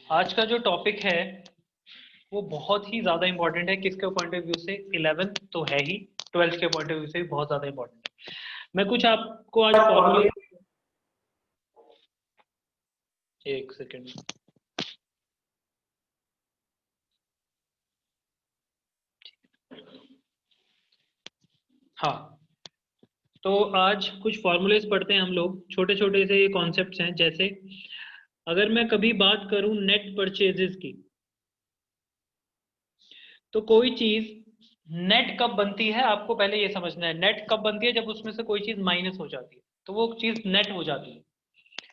आज का जो टॉपिक है वो बहुत ही ज्यादा इंपॉर्टेंट है। किसके पॉइंट ऑफ व्यू से? 11th तो है ही, 12th के पॉइंट ऑफ व्यू से भी बहुत ज्यादा इंपॉर्टेंट है। मैं कुछ आपको आज फॉर्मूले, एक सेकेंड, हाँ, तो आज कुछ फॉर्मूलेज पढ़ते हैं हम लोग। छोटे छोटे से ये कॉन्सेप्ट्स हैं। जैसे अगर मैं कभी बात करूं नेट परचेजेस की, तो कोई चीज नेट कब बनती है आपको पहले ये समझना है। नेट कब बनती है? जब उसमें से कोई चीज माइनस हो जाती है तो वो चीज नेट हो जाती है,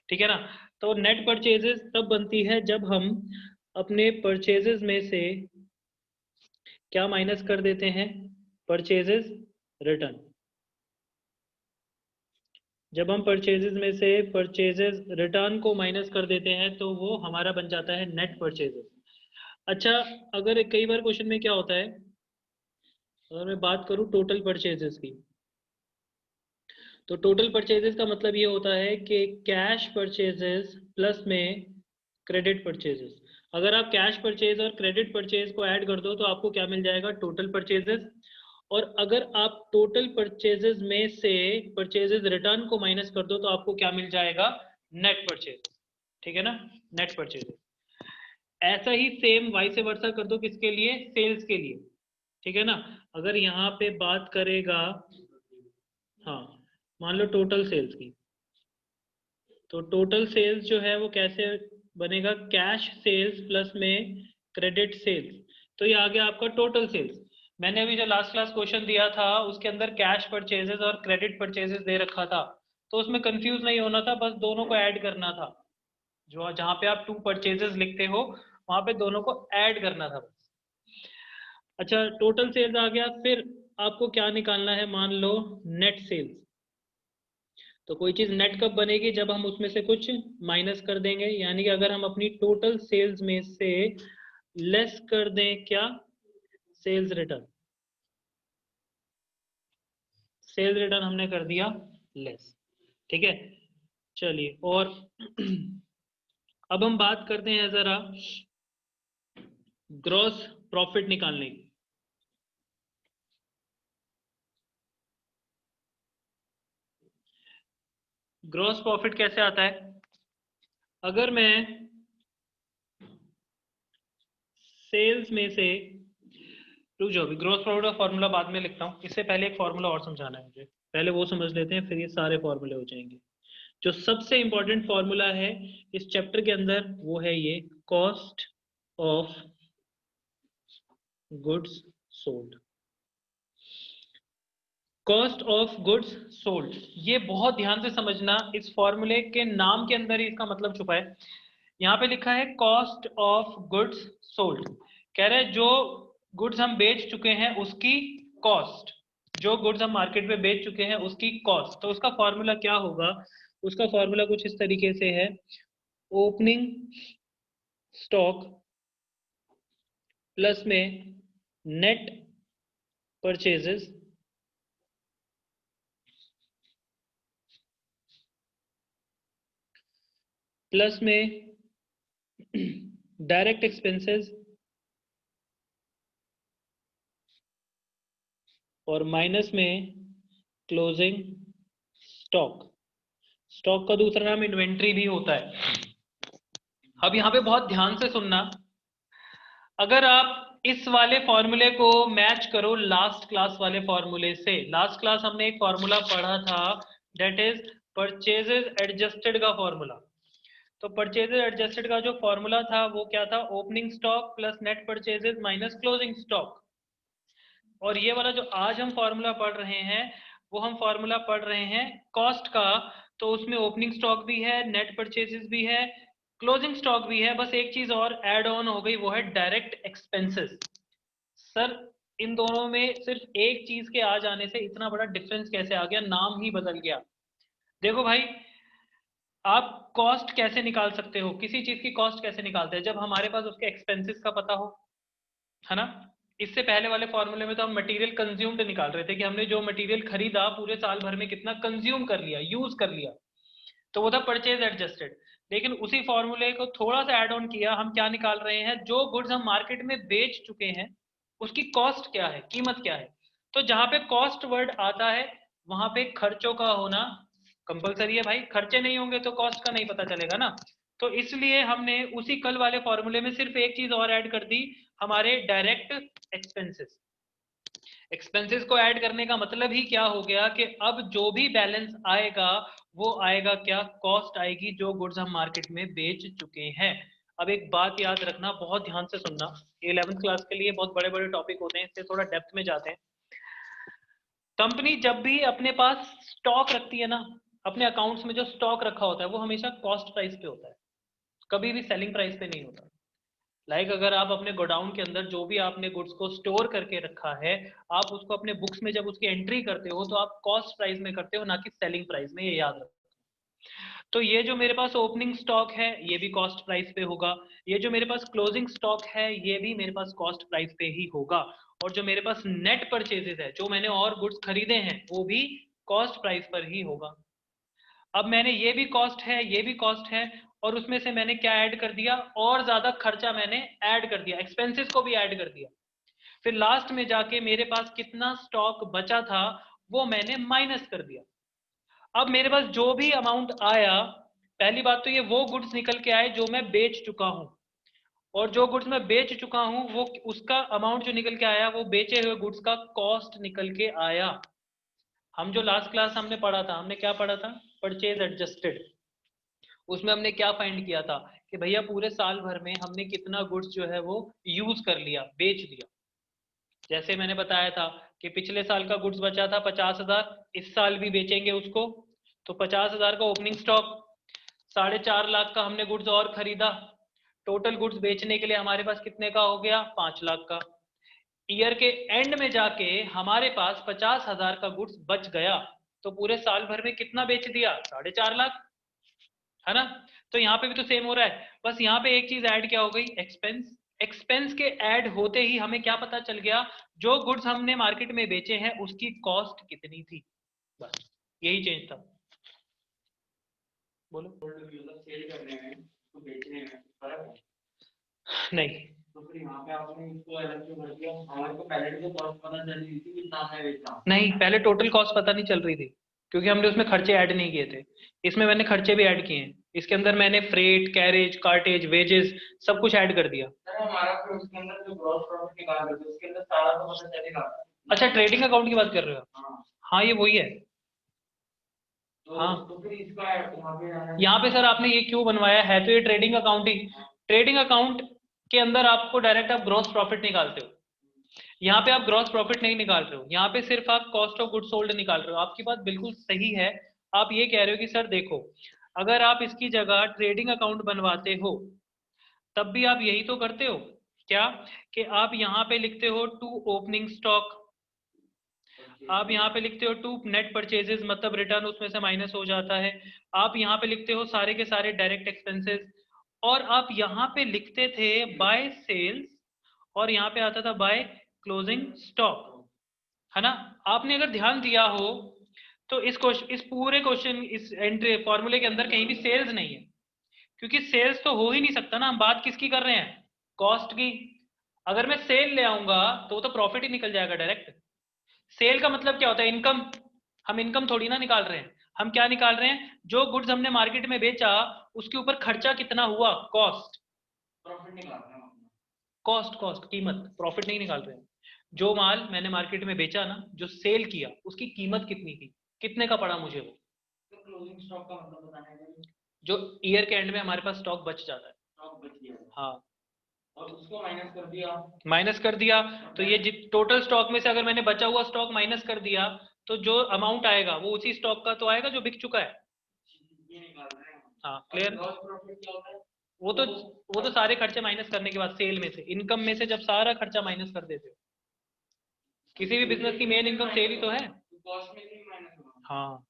ठीक है ना। तो नेट परचेजेस तब बनती है जब हम अपने परचेजेस में से क्या माइनस कर देते हैं? Purchases return. जब हम परचेजेस में से परचेजेस रिटर्न को माइनस कर देते हैं तो वो हमारा बन जाता है नेट परचेजेस। अच्छा, अगर कई बार क्वेश्चन में क्या होता है, अगर मैं बात करूं टोटल परचेजेस की, तो टोटल परचेजेस का मतलब ये होता है कि कैश परचेजेस प्लस में क्रेडिट परचेजेस। अगर आप कैश परचेज और क्रेडिट परचेज को ऐड कर दो तो आपको क्या मिल जाएगा? Total purchases. और अगर आप टोटल परचेजेस में से परचेजेस रिटर्न को माइनस कर दो तो आपको क्या मिल जाएगा? नेट परचेज, ठीक है ना, नेट परचेजेस। ऐसा ही सेम वाइस वर्सा कर दो किसके लिए? सेल्स के लिए, ठीक है ना। अगर यहाँ पे बात करेगा, हाँ, मान लो टोटल सेल्स की, तो टोटल सेल्स जो है वो कैसे बनेगा? कैश सेल्स प्लस में क्रेडिट सेल्स। तो ये आ गया आपका टोटल सेल्स। मैंने अभी जो लास्ट क्लास क्वेश्चन दिया था उसके अंदर कैश परचेजेस और क्रेडिट परचेजेस दे रखा था, तो उसमें कंफ्यूज नहीं होना था, बस दोनों को ऐड करना था। जो जहाँ पे आप टू परचेजेस लिखते हो वहां पे दोनों को ऐड करना था बस। अच्छा, टोटल सेल्स आ गया। फिर आपको क्या निकालना है? मान लो नेट सेल्स। तो कोई चीज नेट कब बनेगी? जब हम उसमें से कुछ माइनस कर देंगे, यानी कि अगर हम अपनी टोटल सेल्स में से लेस कर दें क्या? Sales return. सेल्स रिटर्न हमने कर दिया लेस, ठीक है। चलिए, और अब हम बात करते हैं जरा ग्रॉस प्रॉफिट निकालने की। ग्रॉस प्रॉफिट कैसे आता है? अगर मैं सेल्स में से, रुक जाओ, अभी ग्रॉस प्रॉफिट का फॉर्मूला बाद में लिखता हूँ, इससे पहले एक फॉर्मूला और समझाना है मुझे। पहले वो समझ लेते हैं, फिर ये सारे फॉर्मूले हो जाएंगे। जो सबसे इंपॉर्टेंट फॉर्मूला है इस चैप्टर के अंदर वो है ये cost of goods sold. Cost of goods sold, ये बहुत ध्यान से समझना। इस फॉर्मूले के नाम के अंदर ही इसका मतलब छुपा है। यहाँ पे लिखा है कॉस्ट ऑफ गुड्स सोल्ड। कह रहे हैं जो गुड्स हम बेच चुके हैं उसकी कॉस्ट, जो गुड्स हम मार्केट में बेच चुके हैं उसकी कॉस्ट। तो उसका फॉर्मूला क्या होगा? उसका फॉर्मूला कुछ इस तरीके से है, ओपनिंग स्टॉक प्लस में नेट परचेजेस प्लस में डायरेक्ट एक्सपेंसेस और माइनस में क्लोजिंग स्टॉक। स्टॉक का दूसरा नाम इन्वेंट्री भी होता है। अब यहाँ पे बहुत ध्यान से सुनना। अगर आप इस वाले फॉर्मूले को मैच करो लास्ट क्लास वाले फॉर्मूले से, लास्ट क्लास हमने एक फॉर्मूला पढ़ा था, दैट इज परचेजेस एडजस्टेड का फॉर्मूला। तो परचेजेस एडजस्टेड का जो फॉर्मूला था वो क्या था? Opening stock plus net purchases minus closing stock. और ये वाला जो आज हम फॉर्मूला पढ़ रहे हैं वो हम फॉर्मूला पढ़ रहे हैं कॉस्ट का। तो उसमें ओपनिंग स्टॉक भी है, नेट परचेजेस भी है, क्लोजिंग स्टॉक भी है। बस एक चीज और ऐड ऑन हो गई, वो है डायरेक्ट एक्सपेंसेस। सर, इन दोनों में सिर्फ एक चीज के आ जाने से इतना बड़ा डिफरेंस कैसे आ गया? नाम ही बदल गया। देखो भाई, आप कॉस्ट कैसे निकाल सकते हो? किसी चीज की कॉस्ट कैसे निकालते हैं? जब हमारे पास उसके एक्सपेंसेस का पता हो, है ना। इससे पहले वाले फॉर्मूले में तो हम मटेरियल कंज्यूम्ड निकाल रहे थे कि हमने जो मटेरियल खरीदा पूरे साल भर में कितना कंज्यूम कर लिया, यूज कर लिया, तो वो था परचेज एडजस्टेड। लेकिन उसी फॉर्मूले को थोड़ा सा ऐड ऑन किया, हम क्या निकाल रहे हैं, जो गुड्स हम मार्केट में बेच चुके हैं उसकी कॉस्ट क्या है, कीमत क्या है। तो जहां पे कॉस्ट वर्ड आता है वहां पे खर्चों का होना कंपलसरी है भाई, खर्चे नहीं होंगे तो कॉस्ट का नहीं पता चलेगा ना। तो इसलिए हमने उसी कल वाले फॉर्मूले में सिर्फ एक चीज और ऐड कर दी, हमारे डायरेक्ट एक्सपेंसेस। एक्सपेंसेस को ऐड करने का मतलब ही क्या हो गया कि अब जो भी बैलेंस आएगा वो आएगा क्या, कॉस्ट आएगी जो गुड्स हम मार्केट में बेच चुके हैं। अब एक बात याद रखना, बहुत ध्यान से सुनना, 11th क्लास के लिए बहुत बड़े बड़े टॉपिक होते हैं, इससे थोड़ा डेप्थ में जाते हैं। कंपनी जब भी अपने पास स्टॉक रखती है ना, अपने अकाउंट्स में जो स्टॉक रखा होता है वो हमेशा कॉस्ट प्राइस पे होता है, कभी भी सेलिंग प्राइस पे नहीं होता। लाइक अगर आप अपने गोडाउन के अंदर जो भी आपने गुड्स को स्टोर करके रखा है, आप उसको अपने बुक्स में जब उसकी एंट्री करते हो तो आप कॉस्ट प्राइस में करते हो, ना कि सेलिंग प्राइस में, ये याद रखो। तो ये जो मेरे पास ओपनिंग स्टॉक है ये भी कॉस्ट प्राइस पे होगा, ये जो मेरे पास क्लोजिंग स्टॉक है ये भी मेरे पास कॉस्ट प्राइस पे ही होगा, और जो मेरे पास नेट परचेजेस है, जो मैंने और गुड्स खरीदे हैं, वो भी कॉस्ट प्राइस पर ही होगा। अब मैंने ये भी कॉस्ट है, ये भी कॉस्ट है, और उसमें से मैंने क्या ऐड कर दिया, और ज्यादा खर्चा मैंने ऐड कर दिया, एक्सपेंसेस को भी ऐड कर दिया। फिर लास्ट में जाके मेरे पास कितना स्टॉक बचा था वो मैंने माइनस कर दिया। अब मेरे पास जो भी अमाउंट आया, पहली बात तो ये वो गुड्स निकल के आए जो मैं बेच चुका हूं, और जो गुड्स मैं बेच चुका हूं वो उसका अमाउंट जो निकल के आया वो बेचे हुए गुड्स का कॉस्ट निकल के आया। हम जो लास्ट क्लास हमने पढ़ा था, हमने क्या पढ़ा था, परचेज एडजस्टेड। उसमें हमने क्या फाइंड किया था कि भैया पूरे साल भर में हमने कितना गुड्स जो है वो यूज कर लिया, बेच दिया। जैसे मैंने बताया था कि पिछले साल का गुड्स बचा था 50,000, इस साल भी बेचेंगे उसको, तो 50,000 का ओपनिंग स्टॉक, 4.5 लाख का हमने गुड्स और खरीदा, टोटल गुड्स बेचने के लिए हमारे पास कितने का हो गया, 5 लाख का। ईयर के एंड में जाके हमारे पास 50,000 का गुड्स बच गया, तो पूरे साल भर में कितना बेच दिया, 4.5 लाख, है ना। तो यहाँ पे भी तो सेम हो रहा है, बस यहाँ पे एक चीज ऐड क्या हो गई, एक्सपेंस। एक्सपेंस के ऐड होते ही हमें क्या पता चल गया, जो गुड्स हमने मार्केट में बेचे हैं उसकी कॉस्ट कितनी थी, बस यही चेंज था। बोलो। सेल करने में तो बेचने में फर्क है नहीं, तो फिर यहाँ पे आपने इसको अलग क्यों कर दिया, हमारे को पहले तो कॉस्ट पता चल रही थी कितना है बेचना, नहीं पहले टोटल कॉस्ट पता नहीं चल रही थी क्योंकि हमने उसमें खर्चे ऐड नहीं किए थे, इसमें मैंने खर्चे भी ऐड किए हैं, इसके अंदर मैंने फ्रेट, कैरेज, कार्टेज, वेजेस सब कुछ ऐड कर दिया। सर हमारा फिर उसके अंदर जो ग्रॉस प्रॉफिट निकाल रहे थे उसके अंदर सारा तो पता चलेगा। अच्छा ट्रेडिंग अकाउंट की बात कर रहे हो, हाँ ये वही है। हाँ तो फिर इसका यहाँ पे सर आपने ये क्यों बनवाया है, तो ये ट्रेडिंग अकाउंट ही, ट्रेडिंग अकाउंट के अंदर आपको डायरेक्ट आप ग्रॉस प्रॉफिट निकालते हो, यहाँ पे आप ग्रॉस प्रॉफिट नहीं निकाल रहे हो, यहाँ पे सिर्फ आप कॉस्ट ऑफ गुड्स सोल्ड निकाल रहे हो। आपकी बात बिल्कुल सही है, आप ये कह रहे हो कि सर देखो अगर आप इसकी जगह ट्रेडिंग अकाउंट बनवाते हो तब भी आप यही तो करते हो, क्या कि आप यहाँ पे लिखते हो टू ओपनिंग स्टॉक, आप यहाँ पे लिखते हो टू नेट परचेजेस, मतलब रिटर्न उसमें से माइनस हो जाता है, आप यहाँ पे लिखते हो सारे के सारे डायरेक्ट एक्सपेंसेस, और आप यहाँ पे लिखते थे बाय सेल्स, और यहाँ पे आता था बाय क्लोजिंग स्टॉक, है ना। आपने अगर ध्यान दिया हो तो इस पूरे क्वेश्चन, इस एंट्री फॉर्मूले के अंदर कहीं भी सेल्स नहीं है, क्योंकि सेल्स तो हो ही नहीं सकता ना, हम बात किसकी कर रहे हैं, कॉस्ट की। अगर मैं सेल ले आऊंगा तो प्रॉफिट ही निकल जाएगा डायरेक्ट। सेल का मतलब क्या होता है, इनकम। हम इनकम थोड़ी ना निकाल रहे हैं, हम क्या निकाल रहे हैं, जो गुड्स हमने मार्केट में बेचा उसके ऊपर खर्चा कितना हुआ, कॉस्ट। प्रॉफिट निकाल रहे हैं, कॉस्ट, कॉस्ट कीमत, प्रॉफिट नहीं निकाल रहे हैं। जो माल मैंने मार्केट में बेचा ना, जो सेल किया उसकी कीमत कितनी थी, कितने का पड़ा मुझे वो, तो क्लोजिंग स्टॉक का मतलब बताना है, जो ईयर के एंड में हमारे पास स्टॉक बच जाता है, स्टॉक बच गया, हाँ, और उसको माइनस कर दिया, माइनस कर दिया, तो ये टोटल स्टॉक में से अगर मैंने बचा हुआ स्टॉक माइनस कर दिया तो जो अमाउंट आएगा वो उसी स्टॉक का तो आएगा जो बिक चुका है। हाँ क्लियर। वो तो सारे खर्चे माइनस करने के बाद सेल में से, इनकम में से जब सारा खर्चा माइनस कर देते हो, किसी भी बिजनेस की मेन इनकम सेल ही तो है, हाँ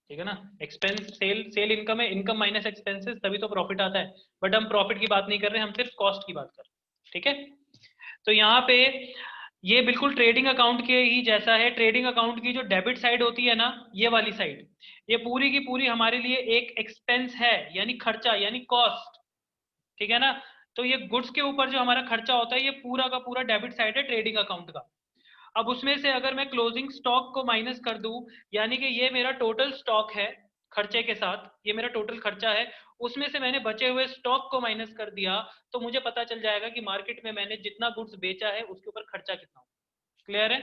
ठीक है ना। एक्सपेंस सेल, सेल इनकम है, इनकम माइनस एक्सपेंसेस, तभी तो प्रॉफिट आता है। बट हम प्रॉफिट की बात नहीं कर रहे, हम सिर्फ कॉस्ट की बात कर रहे हैं, ठीक है। तो यहाँ पे ये बिल्कुल ट्रेडिंग अकाउंट के ही जैसा है। ट्रेडिंग अकाउंट की जो डेबिट साइड होती है ना, ये वाली साइड, ये पूरी की पूरी हमारे लिए एक एक्सपेंस है, यानी खर्चा, यानी कॉस्ट, ठीक है ना। तो ये गुड्स के ऊपर जो हमारा खर्चा होता है, ये पूरा का पूरा डेबिट साइड है ट्रेडिंग अकाउंट का। अब उसमें से अगर मैं क्लोजिंग स्टॉक को माइनस कर दूं, यानी कि ये मेरा टोटल स्टॉक है खर्चे के साथ, ये मेरा टोटल खर्चा है, उसमें से मैंने बचे हुए स्टॉक को माइनस कर दिया, तो मुझे पता चल जाएगा कि मार्केट में मैंने जितना गुड्स बेचा है उसके ऊपर खर्चा कितना हो। क्लियर है?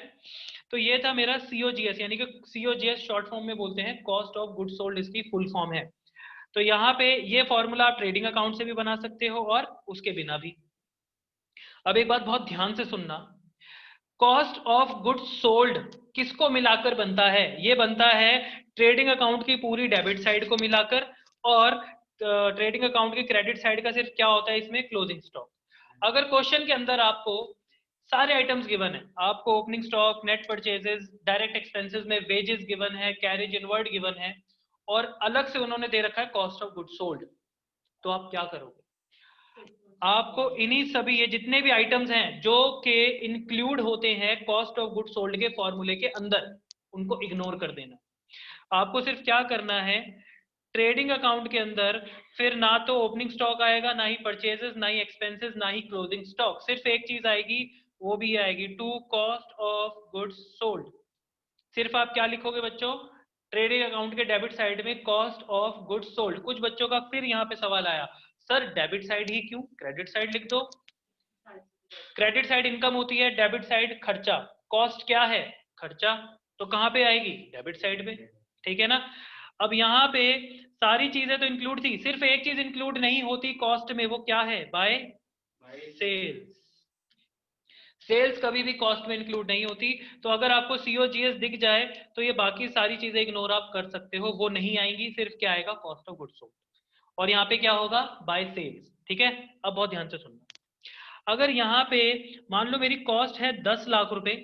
तो ये था मेरा सीओजीएस, यानी कि सीओजीएस शॉर्ट फॉर्म में बोलते हैं, कॉस्ट ऑफ गुड्स सोल्ड इसकी फुल फॉर्म है। तो यहाँ पे ये फॉर्मूला आप ट्रेडिंग अकाउंट से भी बना सकते हो और उसके बिना भी। अब एक बात बहुत ध्यान से सुनना, कॉस्ट ऑफ गुड्स सोल्ड किसको मिलाकर बनता है? ये बनता है ट्रेडिंग अकाउंट की पूरी डेबिट साइड को मिलाकर, और ट्रेडिंग अकाउंट की क्रेडिट साइड का सिर्फ क्या होता है इसमें, क्लोजिंग स्टॉक। अगर क्वेश्चन के अंदर आपको सारे आइटम्स गिवन है, आपको opening stock, net purchases, direct expenses में वेजेस गिवन है, कैरेज इनवर्ड गिवन है, और अलग से उन्होंने दे रखा है कॉस्ट ऑफ गुड्स सोल्ड, तो आप क्या करोगे? आपको इन्हीं सभी, ये जितने भी आइटम्स हैं जो के इंक्लूड होते हैं कॉस्ट ऑफ गुड्स सोल्ड के फॉर्मूले के अंदर, उनको इग्नोर कर देना। आपको सिर्फ क्या करना है, ट्रेडिंग अकाउंट के अंदर फिर ना तो ओपनिंग स्टॉक आएगा, ना ही परचेजेस, ना ही एक्सपेंसेस, ना ही क्लोजिंग स्टॉक, सिर्फ एक चीज आएगी, वो भी आएगी to cost of goods sold. सिर्फ आप क्या लिखोगे बच्चों, ट्रेडिंग अकाउंट के डेबिट साइड में कॉस्ट ऑफ गुड्स सोल्ड। कुछ बच्चों का फिर यहाँ पे सवाल आया, सर डेबिट साइड ही क्यों, क्रेडिट साइड लिख दो। क्रेडिट साइड इनकम होती है, डेबिट साइड खर्चा, कॉस्ट क्या है, खर्चा, तो कहाँ पे आएगी, डेबिट साइड पे, ठीक है ना। अब यहाँ पे सारी चीजें तो इंक्लूड थी, सिर्फ एक चीज इंक्लूड नहीं होती कॉस्ट में, वो क्या है, बाय सेल्स। सेल्स कभी भी कॉस्ट में इंक्लूड नहीं होती। तो अगर आपको सीओजीएस दिख जाए तो ये बाकी सारी चीजें इग्नोर आप कर सकते हो, वो नहीं आएंगी, सिर्फ क्या आएगा, कॉस्ट ऑफ गुड्स सोल्ड, और यहाँ पे क्या होगा, बाय सेल्स, ठीक है। अब बहुत ध्यान से सुनना, अगर यहाँ पे मान लो मेरी कॉस्ट है 10 लाख रुपए,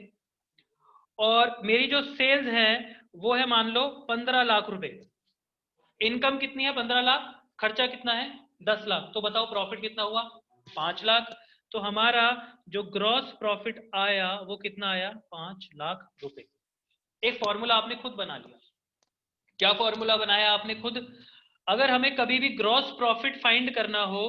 और मेरी जो सेल्स है वो है मान लो 15 लाख रुपए, इनकम कितनी है 15 लाख, खर्चा कितना है 10 लाख, तो बताओ प्रॉफिट कितना हुआ, 5 लाख। तो हमारा जो ग्रॉस प्रॉफिट आया वो कितना आया, 5 लाख रुपए। एक फॉर्मूला आपने खुद बना लिया। क्या फॉर्मूला बनाया आपने खुद? अगर हमें कभी भी ग्रॉस प्रॉफिट फाइंड करना हो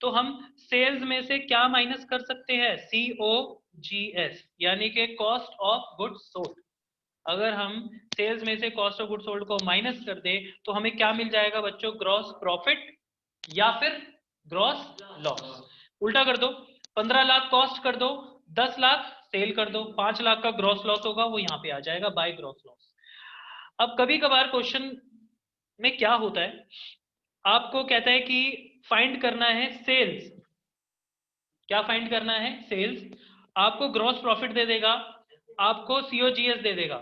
तो हम सेल्स में से क्या माइनस कर सकते हैं, COGS, यानी कि कॉस्ट ऑफ गुड्स सोल्ड। अगर हम सेल्स में से कॉस्ट ऑफ गुड्स सोल्ड को माइनस कर दे तो हमें क्या मिल जाएगा बच्चों, ग्रॉस प्रॉफिट या फिर ग्रॉस लॉस। उल्टा कर दो, 15 लाख कॉस्ट कर दो, 10 लाख सेल कर दो, 5 लाख का ग्रॉस लॉस होगा, वो यहाँ पे आ जाएगा बाय ग्रॉस लॉस। अब कभी कभार क्वेश्चन में क्या होता है, आपको कहता है कि फाइंड करना है सेल्स, क्या फाइंड करना है, सेल्स, आपको ग्रॉस प्रॉफिट दे देगा, आपको सीओजीएस दे देगा।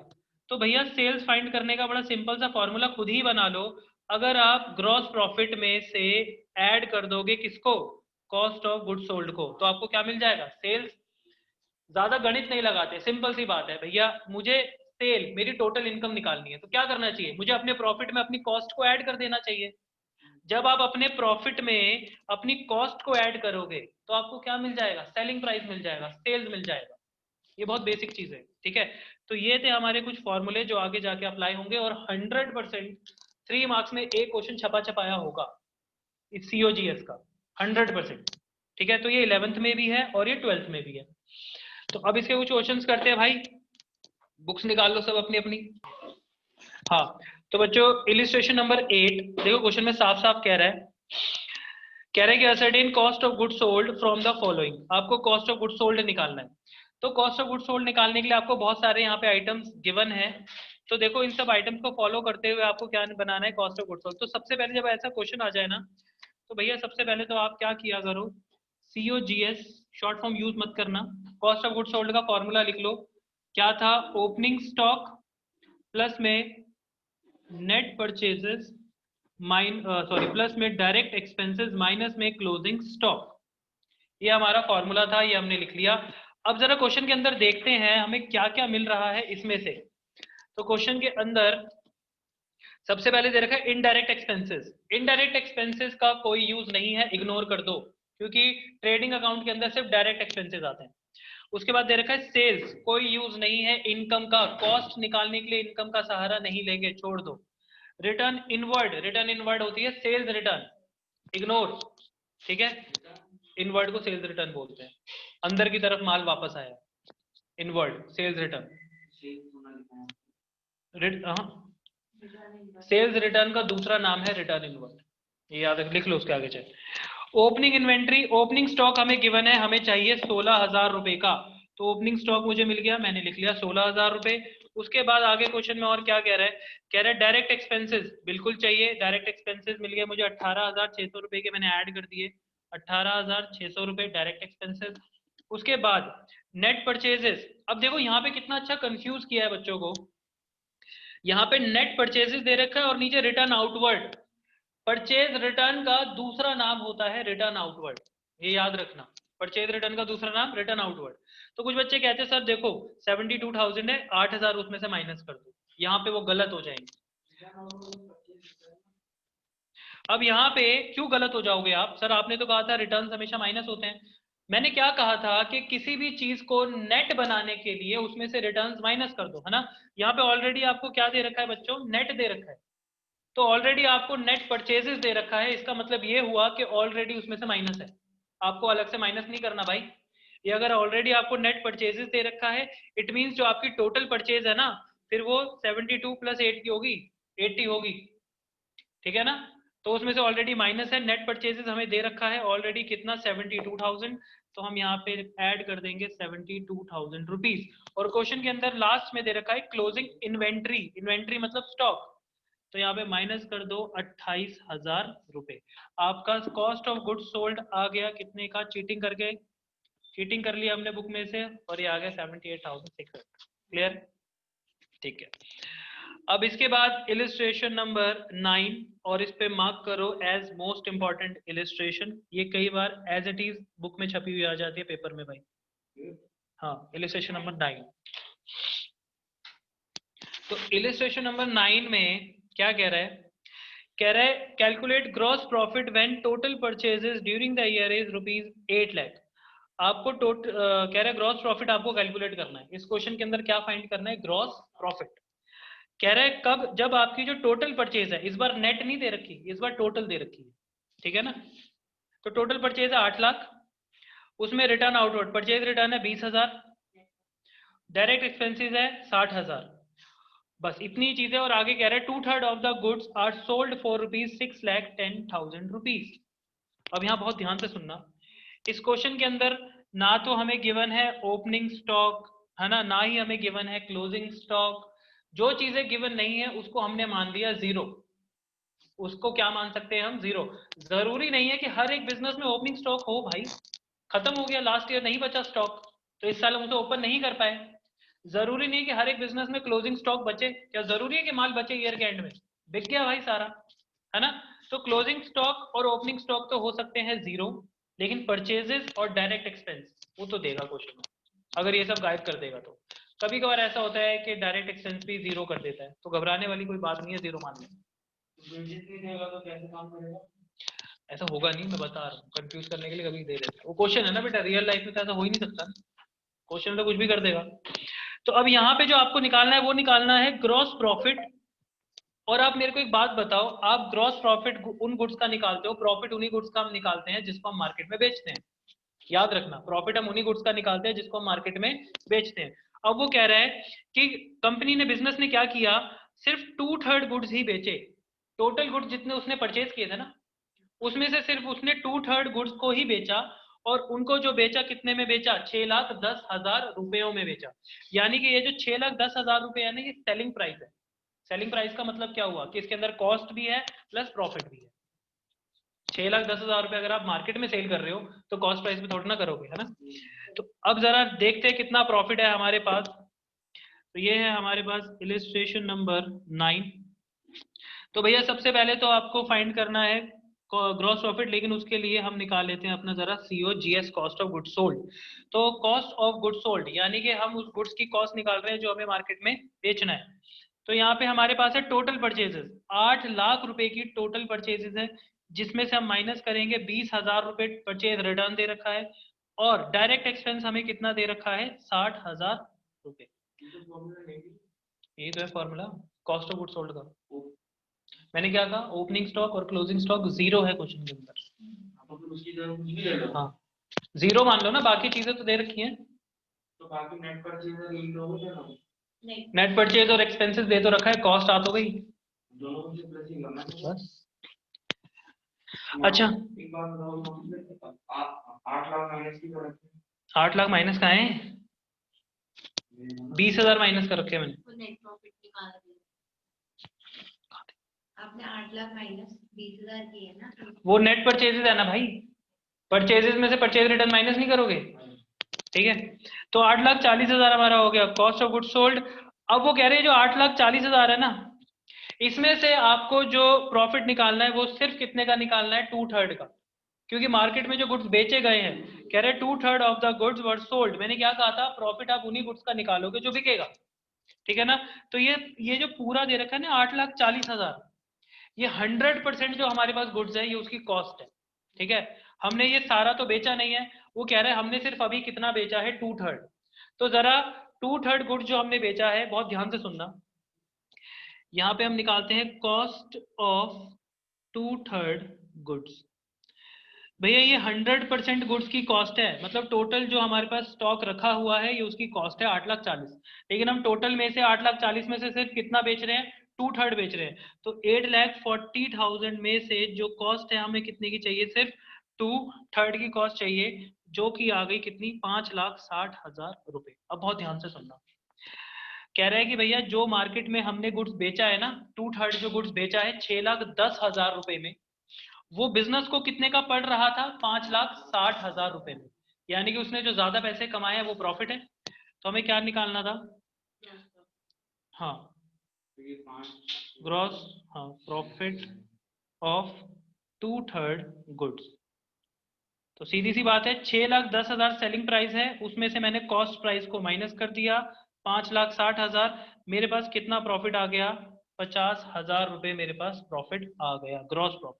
तो भैया सेल्स फाइंड करने का बड़ा सिंपल सा फॉर्मूला खुद ही बना लो। अगर आप ग्रॉस प्रॉफिट में से ऐड कर दोगे किसको, कॉस्ट ऑफ गुड्स सोल्ड को, तो आपको क्या मिल जाएगा, सेल्स। ज्यादा गणित नहीं लगाते, सिंपल सी बात है भैया, मुझे सेल, मेरी टोटल इनकम निकालनी है, तो क्या करना चाहिए, मुझे अपने प्रॉफिट में अपनी कॉस्ट को ऐड कर देना चाहिए। जब आप अपने प्रॉफिट में अपनी कॉस्ट को ऐड करोगे तो आपको क्या मिल जाएगा, सेलिंग प्राइस मिल जाएगा, सेल्स मिल जाएगा। ये बहुत बेसिक चीज है, ठीक है। तो ये थे हमारे कुछ फॉर्मूले जो आगे जाके अप्लाई होंगे, और 100% 3 मार्क्स में एक क्वेश्चन छपा छपाया होगा इस सीओजीएस का, 100%, ठीक है। तो ये 11th में भी है और ये 12th में भी है। तो अब इसके कुछ क्वेश्चंस करते हैं भाई, बुक्स निकाल लो सब अपनी अपनी। हाँ, तो बच्चों इलिस्ट्रेशन नंबर 8 देखो, क्वेश्चन में साफ साफ कह रहा है, कि ascertain cost of good sold from the following, आपको कॉस्ट ऑफ गुड सोल्ड निकालना है। तो कॉस्ट ऑफ गुड सोल्ड निकालने के लिए आपको बहुत सारे यहाँ पे आइटम्स गिवन है। तो देखो इन सब आइटम्स को फॉलो करते हुए आपको क्या बनाना है, कॉस्ट ऑफ गुड सोल्ड। तो सबसे पहले जब ऐसा क्वेश्चन आ जाए ना, तो भैया सबसे पहले तो आप क्या किया करो, COGS शॉर्ट फॉर्म यूज मत करना, कॉस्ट ऑफ गुड सोल्ड का फॉर्मूला लिख लो। क्या था, ओपनिंग स्टॉक प्लस में नेट परचेजेस प्लस में डायरेक्ट एक्सपेंसेस माइनस में क्लोजिंग स्टॉक। ये हमारा फॉर्मूला था, ये हमने लिख लिया। अब जरा क्वेश्चन के अंदर देखते हैं हमें क्या क्या मिल रहा है इसमें से। तो क्वेश्चन के अंदर सबसे पहले दे रखा है इनडायरेक्ट एक्सपेंसेस। इनडायरेक्ट एक्सपेंसेस का कोई यूज नहीं है, इग्नोर कर दो, क्योंकि ट्रेडिंग अकाउंट के अंदर सिर्फ डायरेक्ट एक्सपेंसेस आते हैं। उसके बाद दे रखा है सेल्स, कोई यूज नहीं है इनकम का, कॉस्ट निकालने के लिए इनकम का सहारा नहीं लेंगे, छोड़ दो। रिटर्न इनवर्ड, रिटर्न इनवर्ड होती है सेल्स रिटर्न, इग्नोर, ठीक है, इनवर्ड को सेल्स रिटर्न बोलते हैं, अंदर की तरफ माल वापस आया, inward sales return. Sales return का दूसरा नाम है रिटर्न इनवर्ड, ये याद लिख लो उसके आगे चल। ओपनिंग इन्वेंट्री, ओपनिंग स्टॉक हमें गिवन है, हमें चाहिए 16,000 रुपए का, तो ओपनिंग स्टॉक मुझे मिल गया, मैंने लिख लिया 16,000 रुपए। उसके बाद आगे क्वेश्चन में और क्या कह रहा है, कह रहा है डायरेक्ट एक्सपेंसेस बिल्कुल चाहिए, डायरेक्ट एक्सपेंसेस मिल गए मुझे 18,600 रुपए के, मैंने ऐड कर दिए 18,600 रुपए डायरेक्ट एक्सपेंसेस। उसके बाद नेट परचेजेस, अब देखो यहाँ पे कितना अच्छा कंफ्यूज किया है बच्चों को, यहाँ पे नेट परचेजेस दे रखा है और नीचे रिटर्न आउटवर्ड, परचेज रिटर्न का दूसरा नाम होता है रिटर्न आउटवर्ड, ये याद रखना, परचेज रिटर्न का दूसरा नाम रिटर्न आउटवर्ड। तो कुछ बच्चे कहते हैं सर देखो 72,000 है, 8,000 उसमें से माइनस कर दो, यहाँ पे वो गलत हो जाएंगे। अब यहाँ पे क्यों गलत हो जाओगे आप, सर आपने तो कहा था रिटर्न हमेशा माइनस होते हैं, मैंने क्या कहा था कि किसी भी चीज को नेट बनाने के लिए उसमें से रिटर्न्स माइनस कर दो, है ना। यहाँ पे ऑलरेडी आपको क्या दे रखा है बच्चों, नेट दे रखा है, तो ऑलरेडी आपको नेट परचेजेस दे रखा है, इसका मतलब ये हुआ कि ऑलरेडी उसमें से माइनस है, आपको अलग से माइनस नहीं करना भाई। ये अगर ऑलरेडी आपको नेट परचेजेस दे रखा है, इट मींस जो आपकी टोटल परचेज है ना, फिर वो 72 + 8 की होगी, 80 होगी, ठीक है ना। तो उसमें से ऑलरेडी माइनस है, नेट परचेजेस हमें दे रखा है ऑलरेडी कितना 72,000, तो हम यहाँ पे ऐड कर देंगे 72,000 रुपीज। और क्वेश्चन के अंदर लास्ट में दे रखा है क्लोजिंग इन्वेंट्री, इन्वेंट्री मतलब स्टॉक, तो यहाँ पे माइनस कर दो 28,000 रुपए। आपका कॉस्ट ऑफ गुड्स सोल्ड आ गया कितने का, चीटिंग करके, चीटिंग कर लिया हमने बुक में से, और ये आ गया 78,600। क्लियर, ठीक है। अब इसके बाद इलिस्ट्रेशन नंबर 9, और इस पे मार्क करो एज मोस्ट इंपॉर्टेंट इलिस्ट्रेशन, ये कई बार एज इट इज बुक में छपी हुई आ जाती है पेपर में भाई। हाँ, इलिस्ट्रेशन नंबर 9, तो इलिस्ट्रेशन नंबर 9 में क्या कह रहा है, कह रहा है calculate gross profit when total purchases during the year is ₹8 lakh. आपको कह रहा है ग्रॉस प्रॉफिट आपको कैलकुलेट करना है, इस क्वेश्चन के अंदर क्या फाइंड करना है, ग्रॉस प्रॉफिट। कह रहा है कब, जब आपकी जो टोटल परचेज है, इस बार नेट नहीं दे रखी, इस बार टोटल दे रखी है, ठीक है ना। तो टोटल परचेज है 8 लाख, उसमें रिटर्न आउटवर्ड परचेज रिटर्न है 20,000, डायरेक्ट एक्सपेंसेस है 60,000, बस इतनी चीजें। और आगे कह रहे हैं 2/3 of the goods are sold for ₹6,10,000। अब यहाँ बहुत ध्यान से सुनना, इस क्वेश्चन के अंदर ना तो हमें गिवन है ओपनिंग स्टॉक, है ना ही हमें गिवन है क्लोजिंग स्टॉक, जो चीजें गिवन नहीं है उसको हमने मान लिया जीरो, उसको क्या मान सकते हैं हम, जीरो। जरूरी नहीं है कि हर एक बिजनेस में ओपनिंग स्टॉक हो भाई, खत्म हो गया लास्ट ईयर नहीं बचा स्टॉक, तो इस साल हम उसे ओपन नहीं कर पाए। जरूरी नहीं है कि हर एक बिजनेस में क्लोजिंग स्टॉक बचे, क्या जरूरी है कि माल बचे ईयर के एंड में, बिक गया भाई सारा, है ना। तो क्लोजिंग स्टॉक और ओपनिंग स्टॉक तो हो सकते हैं जीरो, लेकिन परचेजेस और डायरेक्ट एक्सपेंस वो तो देगा क्वेश्चन में, अगर ये सब गाइड कर देगा तो। कभी कभार ऐसा होता है कि डायरेक्ट एक्सपेंस भी जीरो कर देता है, तो घबराने वाली कोई बात नहीं है, जीरो मान लें। तो कैसे काम करेगा, ऐसा होगा नहीं, मैं बता रहा हूँ, कंफ्यूज करने के लिए कभी दे देते, वो क्वेश्चन है ना बेटा, रियल लाइफ में तो ऐसा हो ही नहीं सकता, क्वेश्चन तो कुछ भी कर देगा। तो अब यहाँ पे जो आपको निकालना है वो निकालना है ग्रॉस प्रॉफिट। और आप मेरे को एक बात बताओ, आप ग्रॉस प्रॉफिट उन गुड्स का निकालते हो, प्रॉफिट उन्हीं गुड्स का हम निकालते हैं जिसको हम मार्केट में बेचते हैं, याद रखना, प्रॉफिट हम उन्हीं गुड्स का निकालते हैं जिसको हम मार्केट में बेचते हैं। अब वो कह रहा है कि कंपनी ने, बिजनेस ने क्या किया, सिर्फ 2/3 गुड्स ही बेचे, टोटल गुड्स जितने उसने परचेज किए थे ना, उसमें से सिर्फ उसने 2/3 गुड्स को ही बेचा, और उनको जो बेचा कितने में बेचा, 6,10,000 रुपयों में बेचा। यानी कि ये जो 6,10,000 रुपए है ना, ये सेलिंग प्राइस है। सेलिंग प्राइस का मतलब क्या हुआ कि इसके अंदर कॉस्ट भी है प्लस प्रॉफिट भी है। 6,10,000 रुपए अगर आप मार्केट में सेल कर रहे हो तो कॉस्ट प्राइस पे थोड़ा ना करोगे, है ना। तो अब जरा देखते हैं कितना प्रॉफिट है हमारे पास। तो ये है हमारे पास इलिस्ट्रेशन नंबर 9। तो भैया सबसे पहले तो आपको फाइंड करना है ग्रॉस प्रॉफिट, लेकिन उसके लिए हम निकाल लेते हैं अपना जरा COGS, cost of goods sold. तो कॉस्ट ऑफ गुड्स सोल्ड यानी कि हम उस गुड्स की कॉस्ट निकाल रहे हैं जो हमें मार्केट में बेचना है। तो यहाँ पे हमारे पास है टोटल परचेजेस, 8 लाख रुपए की टोटल परचेजेस है, जिसमें से हम माइनस करेंगे 20,000 रुपए परचेज रिटर्न दे रखा है, और डायरेक्ट एक्सपेंस हमें कितना दे रखा है 60,000 रुपए। यही तो है formula cost of goods sold का। मैंने क्या कहा ओपनिंग स्टॉक और क्लोजिंग स्टॉक जीरो है क्वेश्चन के अंदर। हाँ जीरो मान लो ना, बाकी चीजें तो दे रखी हैं। तो बाकी नेट परचेज और एक्सपेंसेस दे तो रखा है, कॉस्ट आ तो गई बस। अच्छा 8 लाख माइनस कहाँ है? 20,000 माइनस कर रखे मैंने। आपने 8 लाख माइनस 20,000 की है ना, वो नेट परचेजेस है ना भाई, परचेजेस में से परचेज रिटर्न माइनस नहीं करोगे, ठीक है। तो 8,40,000 हमारा हो गया कॉस्ट ऑफ गुड्स सोल्ड। अब वो कह रहे हैं जो 8,40,000 है ना, इसमें से आपको जो प्रॉफिट निकालना है वो सिर्फ कितने का निकालना है 2/3 का, क्योंकि मार्केट में जो गुड्स बेचे गए हैं, कह रहे 2/3 of the goods were sold. मैंने क्या कहा था, प्रॉफिट आप उन्हीं गुड्स का निकालोगे जो बिकेगा, ठीक है ना। तो ये जो पूरा दे रखा है ना 8,40,000, ये 100% जो हमारे पास गुड्स है ये उसकी कॉस्ट है, ठीक है। हमने ये सारा तो बेचा नहीं है, वो कह रहे हैं हमने सिर्फ अभी कितना बेचा है 2/3। तो जरा 2/3 गुड्स जो हमने बेचा है, बहुत ध्यान से सुनना, यहाँ पे हम निकालते हैं कॉस्ट ऑफ 2/3 गुड्स। भैया ये 100% गुड्स की कॉस्ट है, मतलब टोटल जो हमारे पास स्टॉक रखा हुआ है ये उसकी कॉस्ट है 8,40,000, लेकिन हम टोटल में से 8,40,000 में से सिर्फ कितना बेच रहे हैं 2/3 बेच रहे हैं। तो 8,40,000 में से जो कॉस्ट है हमें कितने की चाहिए, सिर्फ 2/3 की कॉस्ट चाहिए, जो कि आ गई कितनी 5,60,000 रुपए। अब बहुत ध्यान से सुनना, कह रहे हैं कि भैया जो मार्केट में हमने गुड्स बेचा है ना, 2/3 जो गुड्स बेचा है 6,10,000 रुपए में, वो बिजनेस को कितने का पड़ रहा था 5,60,000 रुपए में, यानी कि उसने जो ज्यादा पैसे कमाए हैं वो प्रॉफिट है। तो हमें क्या निकालना था, हाँ ग्रॉस, हाँ प्रॉफिट ऑफ 2/3 गुड्स। तो सीधी सी बात है 6,10,000 सेलिंग प्राइस है, उसमें से मैंने कॉस्ट प्राइस को माइनस कर दिया 5,60,000, मेरे पास कितना प्रॉफिट आ गया 50,000 रुपए मेरे पास प्रॉफिट आ गया, ग्रॉस प्रॉफिट।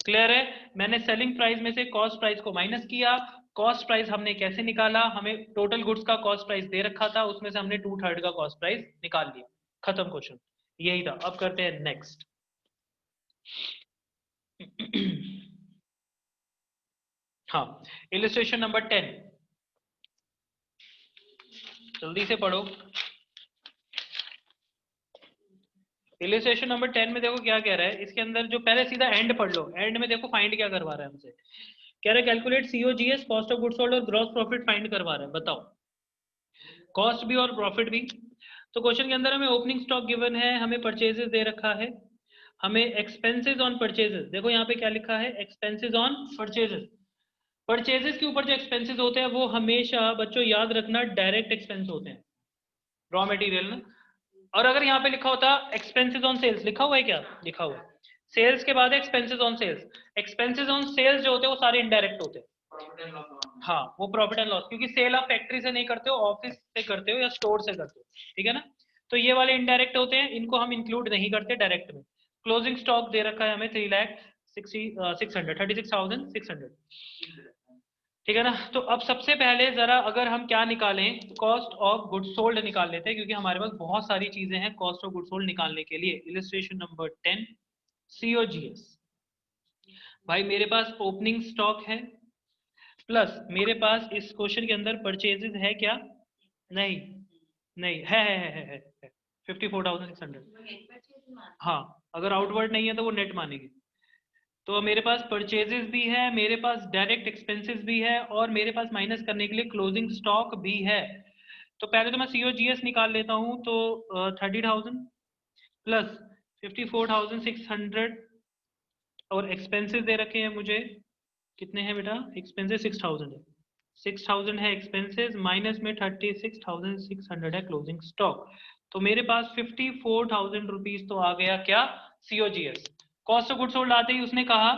क्लियर है, मैंने सेलिंग प्राइस में से कॉस्ट प्राइस को माइनस किया। कॉस्ट प्राइस हमने कैसे निकाला, हमें टोटल गुड्स का कॉस्ट प्राइस दे रखा था, उसमें से हमने 2/3 का कॉस्ट प्राइस निकाल लिया, खत्म क्वेश्चन, यही था। अब करते हैं नेक्स्ट। हाँ इलिस्ट्रेशन नंबर 10, जल्दी से पढ़ो। इलिस्ट्रेशन नंबर 10 में देखो क्या कह रहा है, इसके अंदर जो पहले सीधा एंड पढ़ लो, एंड में देखो फाइंड क्या करवा रहा है हमसे, कह रहा है calculate COGS cost of goods sold और ग्रॉस प्रॉफिट फाइंड करवा रहा है, बताओ कॉस्ट भी और प्रॉफिट भी। तो क्वेश्चन के अंदर हमें ओपनिंग स्टॉक गिवन है, हमें परचेजेस दे रखा है, हमें एक्सपेंसेस ऑन परचेजेस, देखो यहाँ पे क्या लिखा है एक्सपेंसेस ऑन परचेजेस। परचेजेस के ऊपर जो एक्सपेंसेस होते हैं वो हमेशा बच्चों याद रखना डायरेक्ट एक्सपेंस होते हैं, रॉ मटेरियल ना। और अगर यहाँ पे लिखा होता एक्सपेंसेस ऑन सेल्स, लिखा हुआ है क्या, लिखा हुआ है सेल्स के बाद expenses on sales, expenses on sales जो होते हैं वो सारे इनडायरेक्ट होते हैं, हाँ वो प्रॉफिट एंड लॉस, क्योंकि सेल आप फैक्ट्री से नहीं करते हो, ऑफिस से करते हो या स्टोर से करते हो, ठीक है ना। तो ये वाले इनडायरेक्ट होते हैं, इनको हम इंक्लूड नहीं करते डायरेक्ट में। क्लोजिंग स्टॉक दे रखा है हमें 3,36,600, ठीक है ना। तो अब सबसे पहले जरा अगर हम क्या निकालें, कॉस्ट ऑफ गुड्स सोल्ड निकाल लेते हैं, क्योंकि हमारे पास बहुत सारी चीजें हैं कॉस्ट ऑफ गुड्स सोल्ड निकालने के लिए। Illustration number 10 COGS. भाई मेरे पास ओपनिंग स्टॉक है, प्लस मेरे पास इस क्वेश्चन के अंदर परचेजेस है क्या, नहीं नहीं है 54,600, हाँ अगर आउटवर्ड नहीं है तो वो नेट मानेगी। तो मेरे पास परचेजेस भी है, मेरे पास डायरेक्ट एक्सपेंसेस भी है, और मेरे पास माइनस करने के लिए क्लोजिंग स्टॉक भी है। तो पहले तो मैं सीओजीएस निकाल लेता हूँ, तो 30,000 प्लस 54,600, और एक्सपेंसेस दे रखे हैं मुझे, कितने हैं बेटा एक्सपेंसेस 6,000 है, 6,000 है एक्सपेंसेस, माइनस में 36,600 है क्लोजिंग स्टॉक। तो मेरे पास 54,000 रुपीज तो आ गया क्या COGS. Cost of goods sold आते ही उसने कहा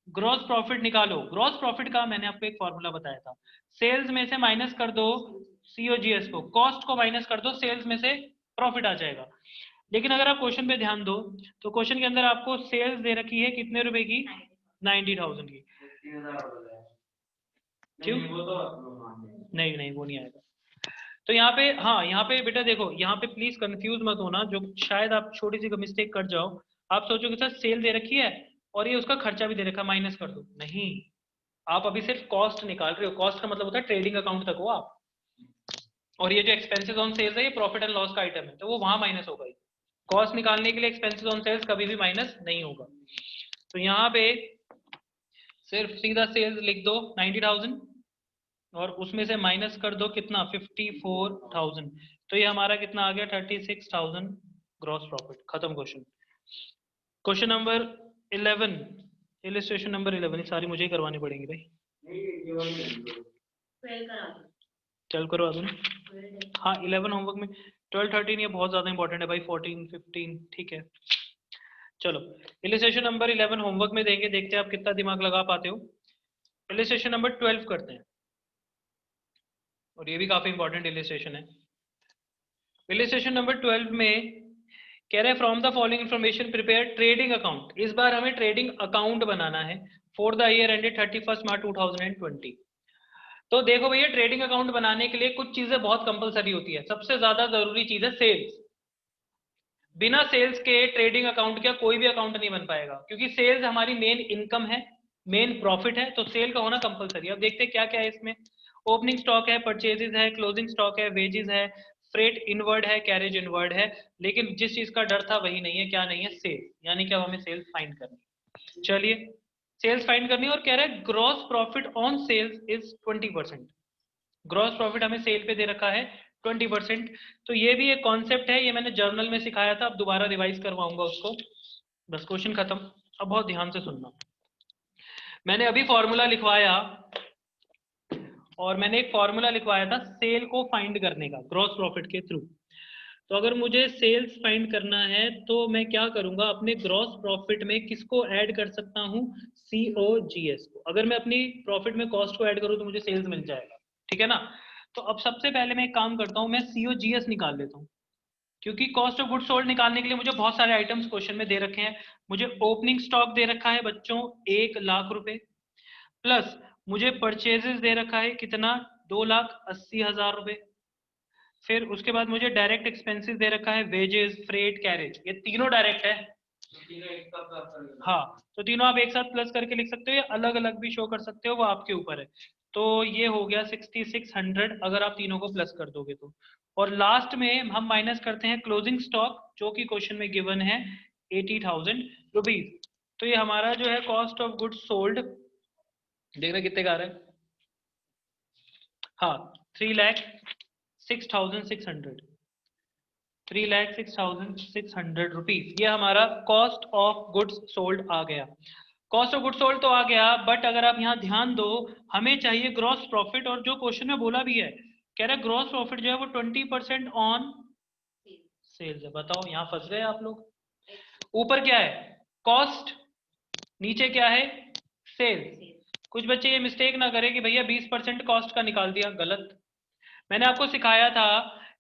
ग्रॉस प्रॉफिट निकालो, ग्रॉस प्रॉफिट का मैंने आपको एक फॉर्मूला बताया था, सेल्स में से माइनस कर दो सीओजीएस को, कॉस्ट को माइनस कर दो, सेल्स में से प्रॉफिट आ जाएगा। लेकिन अगर आप क्वेश्चन पे ध्यान दो तो क्वेश्चन के अंदर आपको सेल्स दे रखी है कितने रुपए की 90,000 की, क्यों? नहीं नहीं वो नहीं आएगा। तो यहाँ पे, हाँ यहाँ पे बेटा देखो, यहाँ पे प्लीज कंफ्यूज मत होना, जो शायद आप छोटी सी मिस्टेक कर जाओ। आप सोचोगे सर सेल दे रखी है और ये उसका खर्चा भी दे रखा, माइनस कर दो। नहीं, आप अभी सिर्फ कॉस्ट निकाल रहे हो। कॉस्ट का मतलब होता है ट्रेडिंग अकाउंट तक हो आप, और ये जो एक्सपेंसेस ऑन सेल्स है ये प्रॉफिट एंड लॉस का आइटम है, तो वो वहां माइनस होगा। कॉस्ट निकालने के लिए एक्सपेंसेस ऑन सेल्स कभी भी माइनस नहीं होगा। तो यहाँ पे सिर्फ सीधा सेल्स लिख दो 90,000 और उसमें से माइनस कर दो कितना, 54,000। तो ये हमारा कितना आ गया, 36,000 ग्रॉस प्रॉफिट। खत्म question. Question number 11, illustration number 11, ये सारी मुझे ही करवानी पड़ेंगी भाई। चल करवा दो ना। हाँ 11 होमवर्क में, 12 13 ये बहुत ज्यादा इंपॉर्टेंट है भाई, 14 15 ठीक है। चलो इलिस्ट्रेशन नंबर 11 होमवर्क में देंगे, देखते हैं आप कितना दिमाग लगा पाते हो। इलिस्ट्रेशन नंबर 12 करते हैं, और ये भी काफी इंपॉर्टेंट इलिस्ट्रेशन है। इलिस्ट्रेशन नंबर 12 में कह रहे हैं from the following information prepare trading account. इस बार हमें ट्रेडिंग अकाउंट बनाना है फॉर द ईयर एंडेड 31 मार्च 2020। तो देखो भैया, ट्रेडिंग अकाउंट बनाने के लिए कुछ चीजें बहुत कंपलसरी होती है। सबसे ज्यादा जरूरी चीज है सेल्स। बिना सेल्स के ट्रेडिंग अकाउंट का कोई भी अकाउंट नहीं बन पाएगा, क्योंकि सेल्स हमारी मेन इनकम है, मेन प्रॉफिट है, तो सेल का होना कंपलसरी। अब देखते हैं क्या क्या है इसमें। ओपनिंग स्टॉक है, परचेजेस है, क्लोजिंग स्टॉक है, वेजेस है, फ्रेट इनवर्ड है, कैरेज इनवर्ड है। लेकिन जिस चीज का डर था वही नहीं है, क्या नहीं है, सेल्स। यानी कि अब हमें सेल्स फाइंड करनी है। चलिए सेल्स फाइंड करनी है, और कह रहा है gross profit on sales is 20%। Gross profit हमें सेल पे दे रखा है 20%। तो ये भी एक कॉन्सेप्ट है, ये मैंने जर्नल में सिखाया था, अब दोबारा रिवाइज करवाऊंगा उसको। बस क्वेश्चन खत्म। अब बहुत ध्यान से सुनना। मैंने अभी फॉर्मूला लिखवाया, और मैंने एक फॉर्मूला लिखवाया था सेल को फाइंड करने का ग्रॉस प्रॉफिट के थ्रू। तो अगर मुझे सेल्स फाइंड करना है तो मैं क्या करूंगा, अपने ग्रॉस प्रॉफिट में किसको ऐड कर सकता हूँ, COGS को। अगर मैं अपनी प्रॉफिट में कॉस्ट को ऐड करूँ तो मुझे सेल्स मिल जाएगा, ठीक है ना। तो अब सबसे पहले मैं एक काम करता हूँ, मैं COGS निकाल लेता हूँ, क्योंकि कॉस्ट ऑफ गुड सोल्ड निकालने के लिए मुझे बहुत सारे आइटम्स क्वेश्चन में दे रखे हैं। मुझे ओपनिंग स्टॉक दे रखा है बच्चों 1 लाख रुपए, प्लस मुझे परचेजेस दे रखा है कितना, 2,80,000 रुपए। फिर उसके बाद मुझे डायरेक्ट एक्सपेंसेस दे रखा है, वेजेस, फ्रेट, कैरेज, ये तीनों डायरेक्ट है। हाँ, तो तीनों आप एक साथ प्लस करके लिख सकते हो या अलग अलग भी शो कर सकते हो, वो आपके ऊपर है। तो ये हो गया 6600 अगर आप तीनों को प्लस कर दोगे तो। और लास्ट में हम माइनस करते हैं क्लोजिंग स्टॉक, जो कि क्वेश्चन में गिवन है 80,000 रुपीज। तो ये हमारा जो है कॉस्ट ऑफ गुड्स सोल्ड, देखना कितने का आ रहा है। हाँ 3,06,600, 3,06,600 रुपीज, ये हमारा कॉस्ट ऑफ गुड्स सोल्ड आ गया। कॉस्ट ऑफ गुड्स सोल्ड तो आ गया, बट अगर आप यहाँ ध्यान दो, हमें चाहिए ग्रॉस प्रॉफिट। और जो क्वेश्चन में बोला भी है, कह रहा है ग्रॉस प्रॉफिट जो है वो 20% ऑन सेल्स है। बताओ यहाँ फंस गए आप लोग। ऊपर क्या है, कॉस्ट, नीचे क्या है, सेल्स। कुछ बच्चे ये मिस्टेक ना करें कि भैया 20% कॉस्ट का निकाल दिया, गलत। मैंने आपको सिखाया था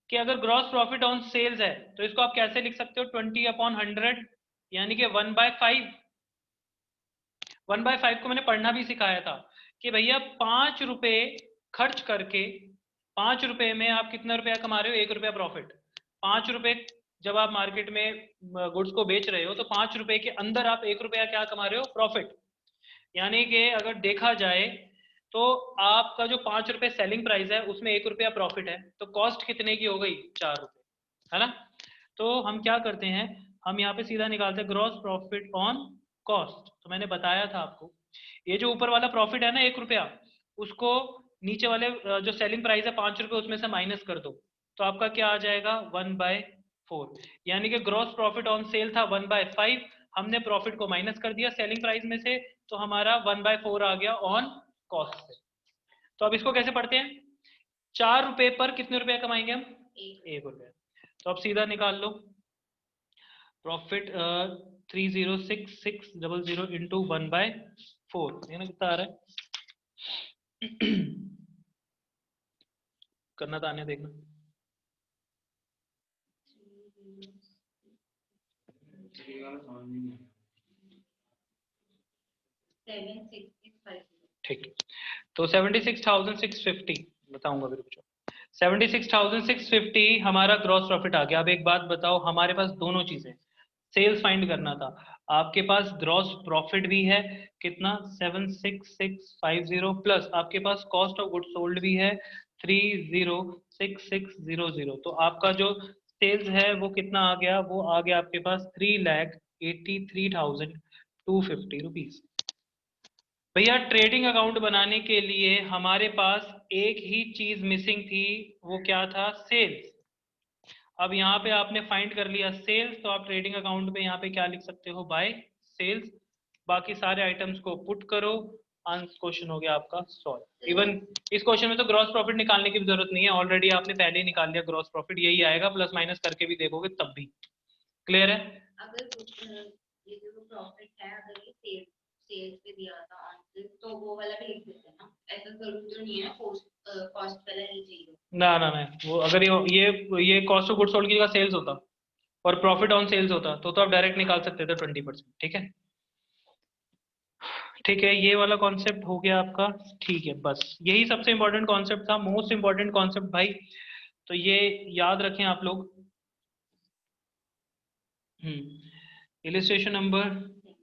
कि अगर ग्रॉस प्रॉफिट ऑन सेल्स है तो इसको आप कैसे लिख सकते हो, 20/100, यानी कि 1/5। 1/5 को मैंने पढ़ना भी सिखाया था कि भैया 5 रुपए खर्च करके, 5 रुपए में आप कितना रुपया कमा रहे हो, 1 रुपया प्रॉफिट। 5 रुपए जब आप मार्केट में गुड्स को बेच रहे हो तो 5 रुपए के अंदर आप 1 रुपया क्या कमा रहे हो, प्रॉफिट। यानी कि अगर देखा जाए तो आपका जो 5 रुपए सेलिंग प्राइस है उसमें 1 रुपया प्रॉफिट है, तो कॉस्ट कितने की हो गई, 4 रुपए, है ना। तो हम क्या करते हैं, हम यहाँ पे सीधा निकालते हैं ग्रॉस प्रॉफिट ऑन कॉस्ट। तो मैंने बताया था आपको, ये जो ऊपर वाला प्रॉफिट है ना 1 रुपया, उसको नीचे वाले जो सेलिंग प्राइस है 5 रुपए, उसमें से माइनस कर दो, तो आपका क्या आ जाएगा, 1/4। यानी कि ग्रॉस प्रॉफिट ऑन सेल था 1/5, हमने प्रॉफिट को माइनस कर दिया सेलिंग प्राइस में से, तो हमारा 1/4 आ गया ऑन कॉस्ट से। तो अब इसको कैसे पढ़ते हैं, 4 रुपए पर कितने रुपए कमाएंगे हम, 1 रुपया। तो अब सीधा निकाल लो, प्रॉफिट 3,06,600 इंटू 1/4, ये ना कितना आ रहा है। करना तो आने देखना। 7665 ठीक, तो 76,650 बताऊंगा फिर कुछ। 76,650 हमारा ग्रॉस प्रॉफिट आ गया। अब एक बात बताओ, हमारे पास दोनों चीजें, सेल्स फाइंड करना था, आपके पास ग्रॉस प्रॉफिट भी है कितना 76650 प्लस आपके पास कॉस्ट ऑफ गुड्स सोल्ड भी है 306600। तो आपका जो सेल्स है वो कितना आ गया, वो आ गया आपके पास 3,83,250 रुपीज। भैया ट्रेडिंग अकाउंट बनाने के लिए हमारे पास एक ही चीज मिसिंग थी, वो क्या था, सेल्स। अब यहाँ पे आपने फाइंड कर लिया सेल्स, तो आप ट्रेडिंग अकाउंट में यहाँ पे क्या लिख सकते हो, बाय सेल्स। बाकी सारे आइटम्स को पुट करो, आंसर क्वेश्चन हो गया आपका सॉल्व। इवन इस क्वेश्चन में तो ग्रॉस प्रॉफिट निकालने की भी जरूरत नहीं है, ऑलरेडी आपने पहले ही निकाल लिया ग्रॉस प्रॉफिट, यही आएगा, प्लस माइनस करके भी देखोगे तब भी क्लियर है। अगर ये जो प्रॉफिट है, अगर ये सेल्स पे दिया था आंसर, तो वो वाला भी लिख देते हैं ना, ऐसा जरूरी तो नहीं है कॉस्ट वाला ही चाहिए। ना ना ना, वो अगर ये कॉस्ट ऑफ गुड्स सोल्ड की जगह सेल्स होता और प्रॉफिट ऑन सेल्स होता तो आप डायरेक्ट निकाल सकते थे 20%। ठीक है, ठीक है, ये वाला कॉन्सेप्ट हो गया आपका। ठीक है, बस यही सबसे इंपॉर्टेंट कॉन्सेप्ट था, मोस्ट इंपॉर्टेंट कॉन्सेप्ट भाई, तो ये याद रखें आप लोग। इलिस्ट्रेशन नंबर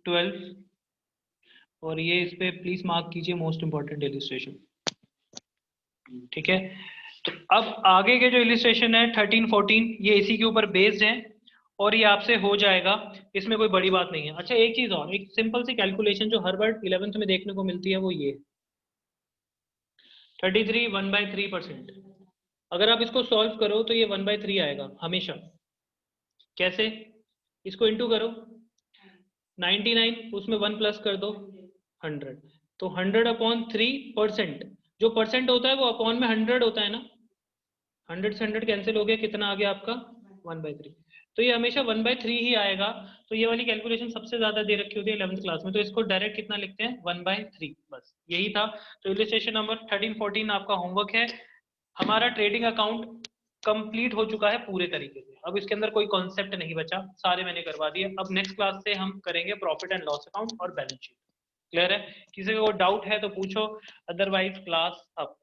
12, और ये इस पे प्लीज मार्क कीजिए मोस्ट इंपॉर्टेंट इलिस्ट्रेशन। ठीक है, तो अब आगे के जो इलिस्ट्रेशन है 13 14 ये इसी के ऊपर बेस्ड है और ये आपसे हो जाएगा, इसमें कोई बड़ी बात नहीं है। अच्छा एक चीज और, एक सिंपल सी कैलकुलेशन जो हर बार 11th में देखने को मिलती है वो ये 33 1/3%। अगर आप इसको सॉल्व करो तो ये 1/3 आएगा हमेशा। कैसे, इसको इंटू करो 99, उसमें 1 प्लस कर दो 100, तो 100/3%। जो परसेंट होता है वो अपॉन में 100 होता है ना, 100 से 100 कैंसिल हो गया, कितना आ गया आपका 1/3। तो ये हमेशा 1/3 ही आएगा। तो ये वाली कैलकुलेशन सबसे ज्यादा दे रखी होती है 11th क्लास में, तो इसको डायरेक्ट कितना लिखते हैं 1/3, बस यही था। तो इलिस्ट्रेशन नंबर 13 14 आपका होमवर्क है। हमारा ट्रेडिंग अकाउंट कंप्लीट हो चुका है पूरे तरीके से, अब इसके अंदर कोई कॉन्सेप्ट नहीं बचा, सारे मैंने करवा दिए। अब नेक्स्ट क्लास से हम करेंगे प्रॉफिट एंड लॉस अकाउंट और बैलेंस शीट। क्लियर है, किसी को डाउट है तो पूछो, अदरवाइज क्लास अप।